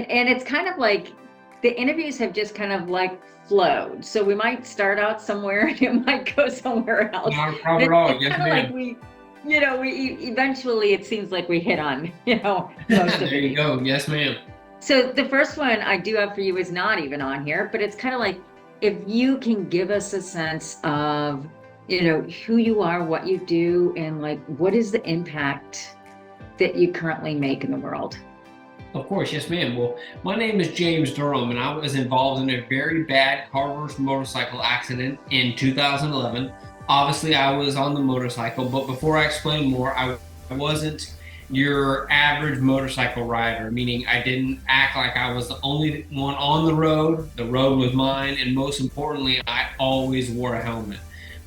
And it's kind of like the interviews have just kind of like flowed. So we might start out somewhere and it might go somewhere else. Not a problem But at all. it's Yes, kind of like ma'am. we eventually it seems like we hit on, most of There you these. go. Yes, ma'am. So the first one I do have for you is not even on here, but it's kind of like if you can give us a sense of, who you are, what you do, and like what is the impact that you currently make in the world. Of course, yes, ma'am. Well, my name is James Durham, and I was involved in a very bad car versus motorcycle accident in 2011. Obviously, I was on the motorcycle, but before I explain more, I wasn't your average motorcycle rider, meaning I didn't act like I was the only one on the road. The road was mine, and most importantly, I always wore a helmet.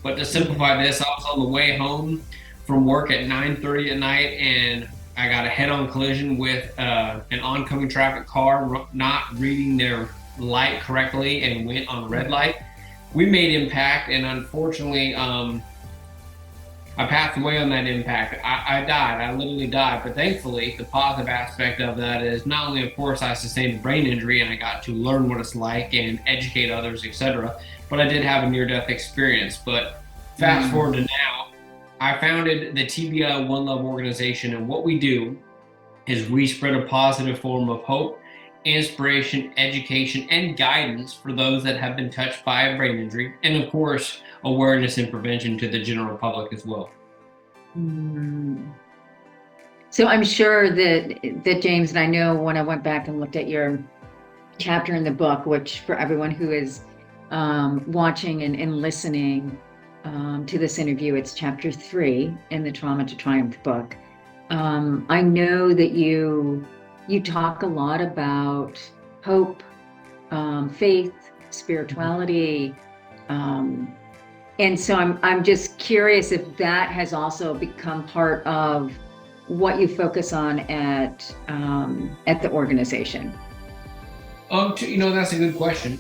But to simplify this, I was on the way home from work at 9:30 at night, and I got a head-on collision with an oncoming traffic car not reading their light correctly and went on a red light. We made impact, and unfortunately, I passed away on that impact. I died. I literally died. But thankfully, the positive aspect of that is not only, of course, I sustained a brain injury and I got to learn what it's like and educate others, etc. But I did have a near-death experience. But fast forward to now, I founded the TBI One Love organization, and what we do is we spread a positive form of hope, inspiration, education, and guidance for those that have been touched by a brain injury, and of course, awareness and prevention to the general public as well. So I'm sure that James, and I know when I went back and looked at your chapter in the book, which for everyone who is watching and listening to this interview, it's chapter 3 in the Trauma to Triumph book. I know that you talk a lot about hope, faith, spirituality, and so I'm just curious if that has also become part of what you focus on at the organization. That's a good question.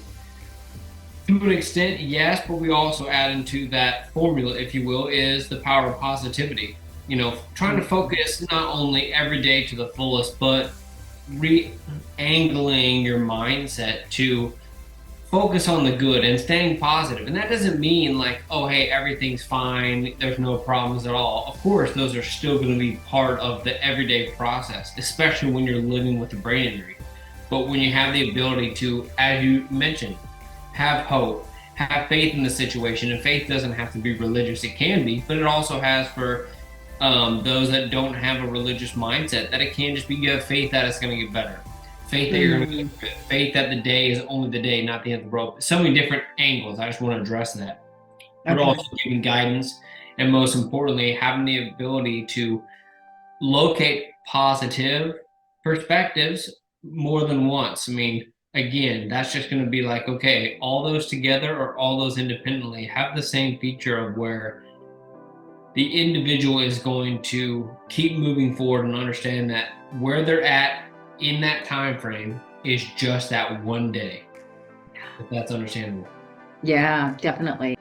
To an extent, yes, but we also add into that formula, if you will, is the power of positivity. Trying to focus not only every day to the fullest, but re-angling your mindset to focus on the good and staying positive. And that doesn't mean like, oh, hey, everything's fine, there's no problems at all. Of course, those are still going to be part of the everyday process, especially when you're living with a brain injury. But when you have the ability to, as you mentioned, have hope, have faith in the situation, and faith doesn't have to be religious, it can be, but it also has for those that don't have a religious mindset, that it can just be good faith that it's going to get better. Faith that you're going to get good. Faith that the day is only the day, not the end of the road. So many different angles. I just want to address that. But also giving guidance, and most importantly, having the ability to locate positive perspectives more than once. I mean, again, that's just going to be like, okay, all those together or all those independently have the same feature of where the individual is going to keep moving forward and understand that where they're at in that time frame is just that one day. If that's understandable. Yeah, definitely.